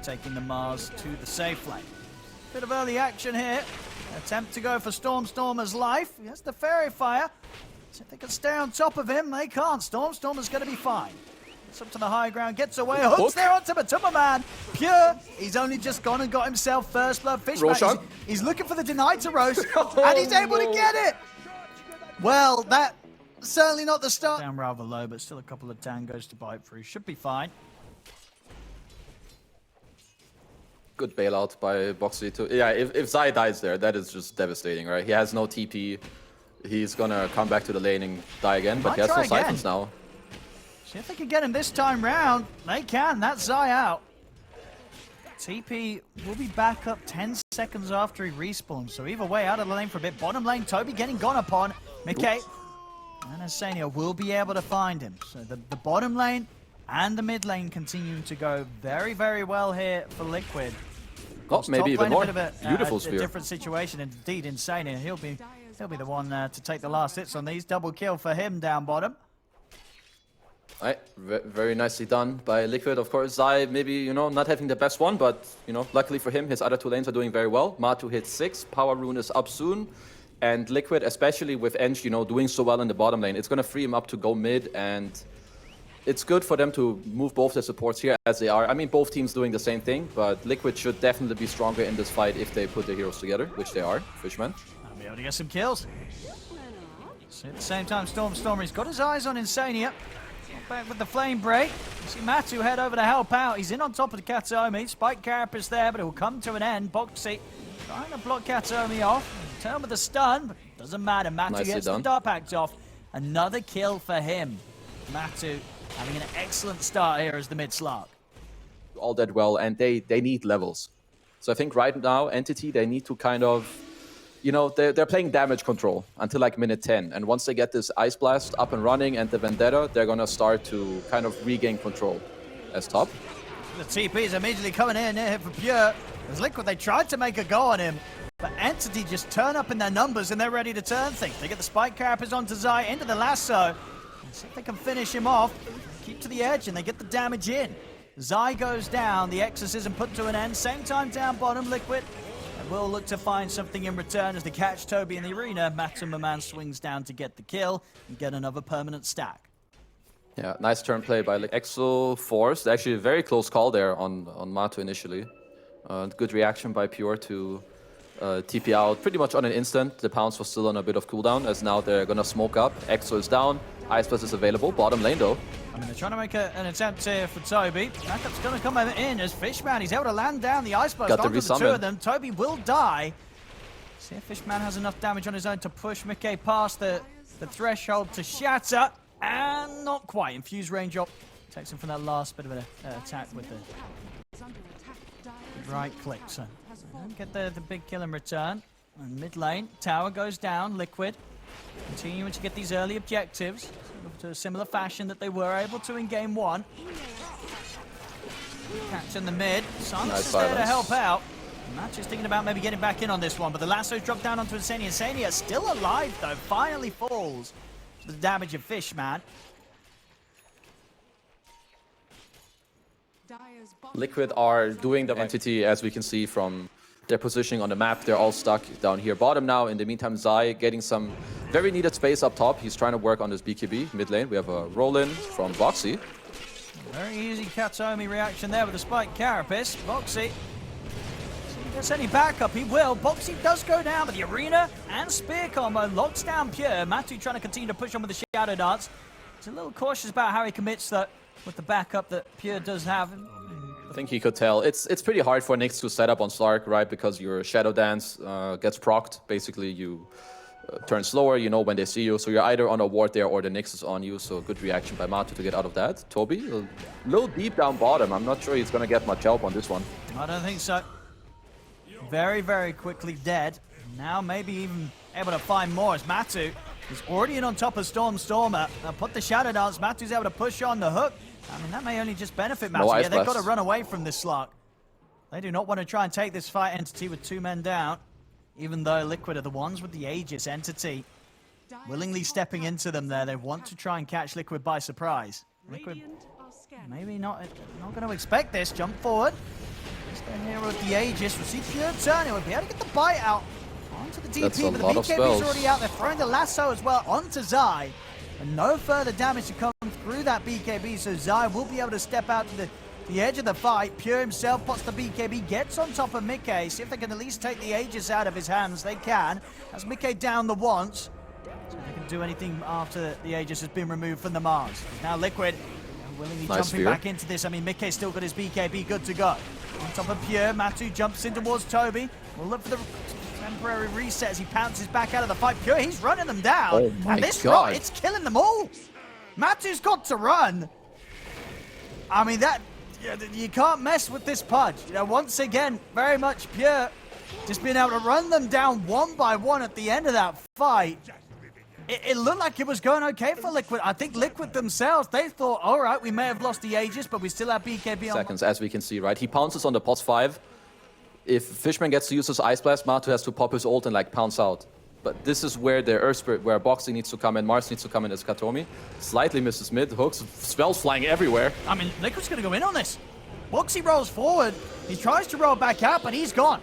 taking the Mars to the safe lane. Bit of early action here. Attempt to go for Stormstormer's life. He has the Fairy Fire. See if they can stay on top of him. They can't. Stormstormer's going to be fine. Gets up to the high ground, gets away, hooks there onto Matuma. Pure, he's only just gone and got himself first blood. Fishman, he's looking for the deny to roast, and he's able to get it. Well, that certainly not the start. Down rather low, but still a couple of tangos to bite through. Should be fine. Good bailout by Boxy too. Yeah, if Zai dies there, that is just devastating, right? He has no TP. He's gonna come back to the lane and die again, but he has no siphons now. See if they can get him this time round. They can. That's Zai out. TP will be back up 10 seconds after he respawns. So either way, out of the lane for a bit. Bottom lane, Toby getting gone upon. Mickey and Asania will be able to find him. So the bottom lane and the mid lane continuing to go very, very well here for Liquid. Oh, maybe even more. Beautiful a spear. Different situation indeed. Insane. He'll be the one to take the last hits on these. Double kill for him down bottom. Right, very nicely done by Liquid. Of course, Zai maybe, you know, not having the best one, but, you know, luckily for him, his other two lanes are doing very well. Matu hits 6, Power Rune is up soon. And Liquid, especially with Ench, you know, doing so well in the bottom lane, it's going to free him up to go mid, and it's good for them to move both their supports here as they are. I mean, both teams doing the same thing, but Liquid should definitely be stronger in this fight if they put their heroes together, which they are, Fishman. I'll be able to get some kills. So at the same time, Stormer's got his eyes on Insania. Back with the flame break. You see Matu head over to help out. He's in on top of the Kataomi. Spike Carapace there, but it will come to an end. Boxy trying to block Kataomi off. Turn with the stun, but doesn't matter. Matu gets the Dark Pact off. Another kill for him. Matu having an excellent start here as the mid Slark. All that well, and they need levels. So I think right now, Entity, they need to kind of, you know, they're playing damage control until like minute 10. And once they get this Ice Blast up and running and the Vendetta, they're going to start to kind of regain control as top. The TP is immediately coming in here for Pure. As Liquid, they tried to make a go on him, but Entity just turn up in their numbers and they're ready to turn things. They get the Spike Carapace onto Zai, into the lasso. And see if they can finish him off. Keep to the edge and they get the damage in. Zai goes down, the exorcism put to an end. Same time down bottom, Liquid. And will look to find something in return as they catch Toby in the arena. Matuma swings down to get the kill and get another permanent stack. Yeah, nice turn play by Exo Force. Actually, a very close call there on Matu initially. Good reaction by Pure to TP out pretty much on an instant. The Pounce was still on a bit of cooldown as now they're gonna smoke up. Exo is down. Ice Blast is available. Bottom lane though. I mean, they're trying to make an attempt here for Toby. Backup's going to come in as Fishman. He's able to land down the Ice Blast onto the two of them. Toby will die. See if Fishman has enough damage on his own to push Mickey past the threshold to shatter. And not quite. Infuse range up. Takes him from that last bit of an attack with the right click. So get the big kill in return. And mid lane, tower goes down. Liquid continuing to get these early objectives to a similar fashion that they were able to in game 1. Catch in the mid. Suns is there to help out. Match is thinking about maybe getting back in on this one, but the lasso's dropped down onto Insania. Insania still alive though, finally falls to the damage of Fishman. Liquid are doing the Entity, as we can see from their positioning on the map. They're all stuck down here bottom now. In the meantime, Zai getting some very needed space up top. He's trying to work on this BKB mid lane. We have a roll-in from Boxy. Very easy Kataomi reaction there with the Spike Carapace. Boxy, if he gets any backup, he will. Boxy does go down, but the arena and spear combo locks down Pure. Matu trying to continue to push on with the Shadow Dance. He's a little cautious about how he commits that with the backup that Pure does have. I think he could tell. It's pretty hard for Nyx to set up on Slark, right? Because your Shadow Dance gets procced. Basically, you turn slower, you know when they see you. So you're either on a ward there or the Nyx is on you. So good reaction by Matu to get out of that. Toby, a little deep down bottom. I'm not sure he's going to get much help on this one. I don't think so. Very, very quickly dead. Now maybe even able to find more as Matu is already in on top of Stormer. Now put the Shadow Dance. Matu's able to push on the hook. I mean, that may only just benefit Matu. Yeah, they've got to run away from this Slark. They do not want to try and take this fight Entity with 2 men down, even though Liquid are the ones with the Aegis. Entity willingly stepping into them there. They want to try and catch Liquid by surprise. Liquid maybe not going to expect this. Jump forward. the hero of the Aegis. We'll see Pure turning. We'll be able to get the bite out onto the DP, but the BKB's already out there, throwing the lasso as well onto Zai. And no further damage to come through that BKB, so Zai will be able to step out to the edge of the fight. Pure himself pots the BKB, gets on top of Mickey. See if they can at least take the Aegis out of his hands. They can. As Mickey down the once. So they can do anything after the Aegis has been removed from the Mars. Now Liquid willingly jumping back into this. I mean, Mickey's still got his BKB good to go. On top of Pure, Matu jumps in towards Toby. We'll look for the temporary reset as he pounces back out of the fight. Pure, he's running them down. Oh my and this God. it's killing them all. Matu's got to run. I mean, you can't mess with this Pudge. You know, once again, very much Pure just being able to run them down one by one at the end of that fight. It looked like it was going okay for Liquid. I think Liquid themselves, they thought, all right, we may have lost the Aegis, but we still have BKB on. Seconds, as we can see, right? He pounces on the POTS 5. If Fishman gets to use his Ice Blast, Matu has to pop his ult and like pounce out. But this is where the Earth Spirit, where Boxy needs to come in, Mars needs to come in as Katomi. Slightly misses mid, hooks, spells flying everywhere. I mean, Liquid's going to go in on this. Boxy rolls forward. He tries to roll back out, but he's gone.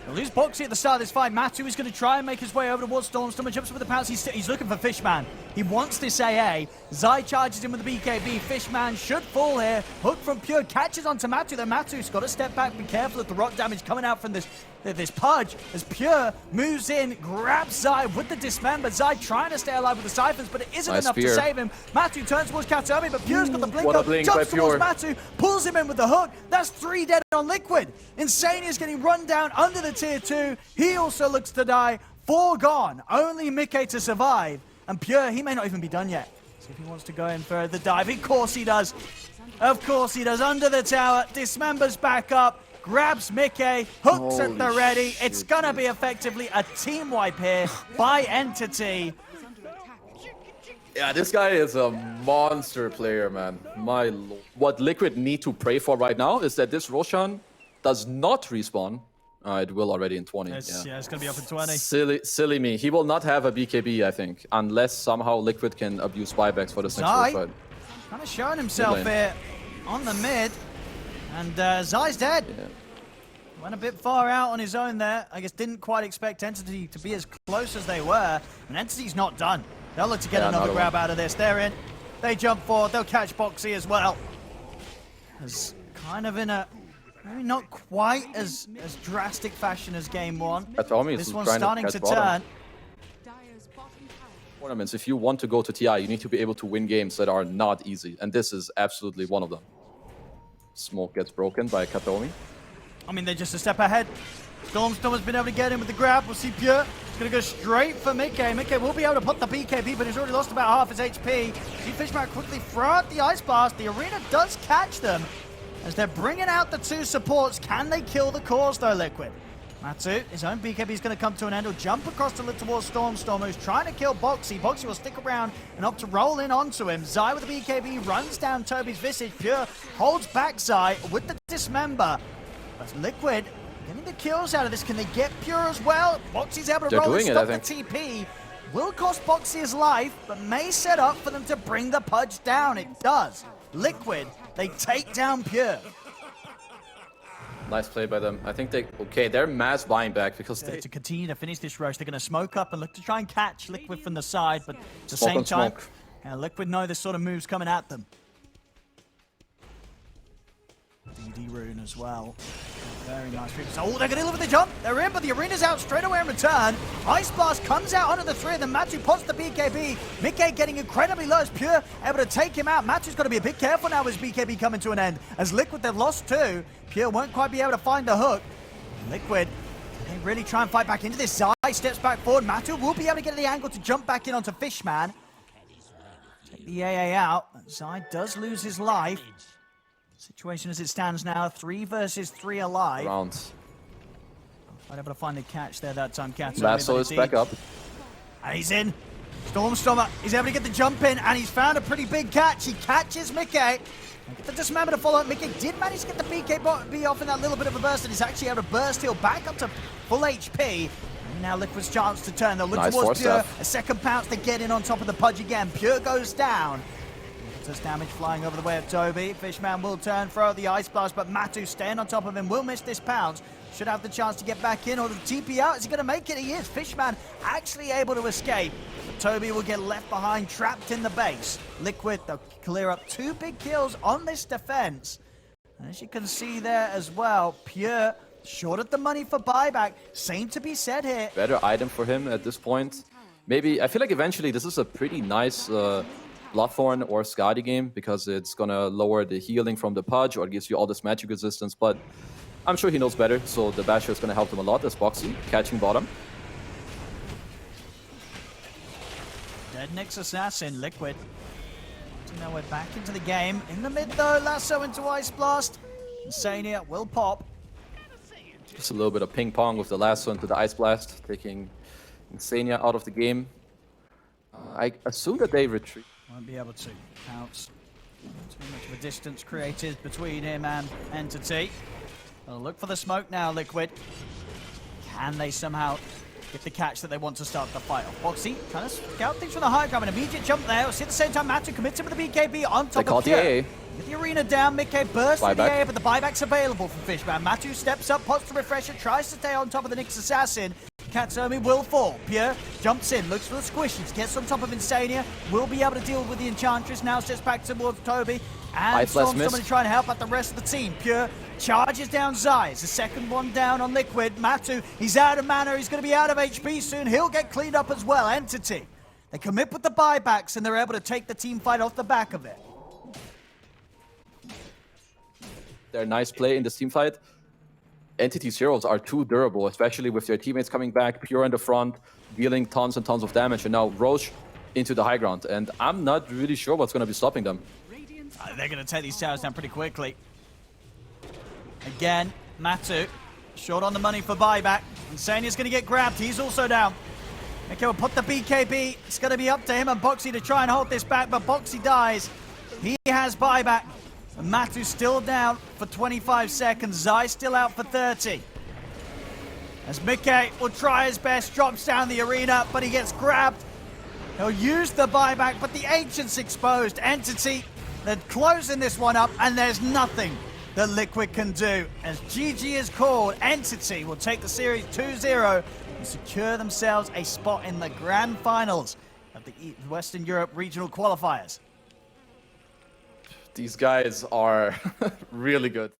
We'll lose Boxy at the start of this fight. Matu is going to try and make his way over towards Stormstormer. Jumps with the pounce. He's looking for Fishman. He wants this AA. Zai charges him with the BKB. Fishman should fall here. Hook from Pure catches onto Matu. Then Matu's got to step back. Be careful of the rock damage coming out from this Pudge. As Pure moves in, grabs Zai with the dismember. Zai trying to stay alive with the Siphons, but it isn't enough to save him. Matu turns towards Katomi, but Pure's got the blink up. Jumps towards Matu, pulls him in with the hook. That's 3 dead on Liquid. Insane is getting run down under the tier 2. He also looks to die. 4 gone. Only Mickey to survive. And Pure, he may not even be done yet. See if he wants to go in for the dive. Of course he does. Of course he does. Under the tower. Dismembers back up. Grabs Mickey. Hooks at the ready. It's going to be effectively a team wipe here by Entity. Yeah, this guy is a monster player, man. My lord. What Liquid need to pray for right now is that this Roshan does not respawn. It will already in 20. Yeah, it's going to be up in 20. Silly me. He will not have a BKB, I think, unless somehow Liquid can abuse buybacks for this next fight. Kind of showing himself here on the mid. And Zai's dead. Yeah. Went a bit far out on his own there. I guess didn't quite expect Entity to be as close as they were. And Entity's not done. They'll look to get another grab out of this. They're in. They jump forward. They'll catch Boxy as well. It's kind of in a maybe not quite as drastic fashion as game 1. This one's starting to turn. Tournaments, if you want to go to TI, you need to be able to win games that are not easy. And this is absolutely one of them. Smoke gets broken by Katomi. I mean, they're just a step ahead. Stormstormer's been able to get in with the grab. We'll see Pure. He's going to go straight for Mickey. Mickey will be able to put the BKB, but he's already lost about half his HP. See Fishman quickly throw out the Ice Blast. The arena does catch them as they're bringing out the 2 supports. Can they kill the cause, though, Liquid? Matu, his own BKB is going to come to an end. He'll jump across to look towards Stormstormer, who's trying to kill Boxy. Boxy will stick around and opt to roll in onto him. Zai with the BKB runs down Toby's Visage. Pure holds back Zai with the Dismember. But Liquid getting the kills out of this. Can they get Pure as well? Boxy's able to roll and stop the TP. Will cost Boxy his life, but may set up for them to bring the Pudge down. It does. Liquid, they take down Pure. Nice play by them. I think they're mass buying back because they... To continue to finish this rush, they're going to smoke up and look to try and catch Liquid from the side, but at the same time, Liquid know this sort of move's coming at them. DD Rune as well. Very nice. Oh, they're going to live with the jump. They're in, but the arena's out straight away in return. Ice Blast comes out onto the 3 of them. Matu pots the BKB. Mickey getting incredibly low as Pure able to take him out. Matu's got to be a bit careful now with his BKB coming to an end. As Liquid, they've lost 2. Pure won't quite be able to find the hook. Liquid, they really try and fight back into this. Zai steps back forward. Matu will be able to get the angle to jump back in onto Fishman. Take the AA out. Zai does lose his life. Situation as it stands now, 3 versus 3 alive. Rounds. Not able to find the catch there that time, Cat. Lasso is back up. And he's in. Stormstormer, he's able to get the jump in, and he's found a pretty big catch. He catches Mickey. Get the Dismember to follow up. Mickey did manage to get the BKB off in that little bit of a burst, and he's actually able to burst heal back up to full HP. And now Liquid's chance to turn. They'll look towards Pure. A second pounce to get in on top of the Pudge again. Pure goes down. There's damage flying over the way of Toby. Fishman will turn, throw the Ice Blast, but Matu staying on top of him will miss this pounce. Should have the chance to get back in or the TP out. Is he going to make it? He is. Fishman actually able to escape. But Toby will get left behind, trapped in the base. Liquid, they'll clear up 2 big kills on this defense. And as you can see there as well, Pure short of the money for buyback. Same to be said here. Better item for him at this point. Maybe, I feel like eventually this is a pretty nice Bloodthorn or Skadi game because it's gonna lower the healing from the Pudge or it gives you all this magic resistance, but I'm sure he knows better, so the Basher is gonna help him a lot as Boxy catching bottom. Dead Nyx Assassin, Liquid. So now we're back into the game. In the mid though, lasso into Ice Blast. Insania will pop. Just a little bit of ping pong with the lasso into the Ice Blast, taking Insania out of the game. I assume that they retreat. Won't be able to pounce. Too much of a distance created between him and Entity. They'll look for the smoke now, Liquid. Can they somehow get the catch that they want to start the fight off? Boxy trying to scout things from the high ground. An immediate jump there. We'll see at the same time Matu commits him with the BKB on top of Pure. Get the arena down. Mickey bursts in the air, but the buyback's available from Fishman. Matu steps up, pots the refresher, tries to stay on top of the Nyx Assassin. Katsomi will fall. Pure jumps in, looks for the squishies, gets on top of Insania, will be able to deal with the Enchantress, now steps back towards Toby, and Storm's coming to try and help out the rest of the team. Pure charges down Zai, it's the second one down on Liquid. Matu, he's out of mana, he's going to be out of HP soon, he'll get cleaned up as well. Entity, they commit with the buybacks and they're able to take the team fight off the back of it. Their nice play in this team fight. Entity's heroes are too durable, especially with their teammates coming back, Pure in the front, dealing tons and tons of damage, and now Roche into the high ground. And I'm not really sure what's going to be stopping them. They're going to take these towers down pretty quickly. Again, Matu, short on the money for buyback. Insania's going to get grabbed, he's also down. Okay, we'll put the BKB, it's going to be up to him and Boxy to try and hold this back, but Boxy dies. He has buyback. And Matu's still down for 25 seconds. Zai still out for 30. As Mickey will try his best, drops down the arena, but he gets grabbed. He'll use the buyback, but the Ancient's exposed. Entity, they're closing this one up, and there's nothing that Liquid can do. As GG is called, Entity will take the series 2-0 and secure themselves a spot in the grand finals of the Western Europe Regional Qualifiers. These guys are really good.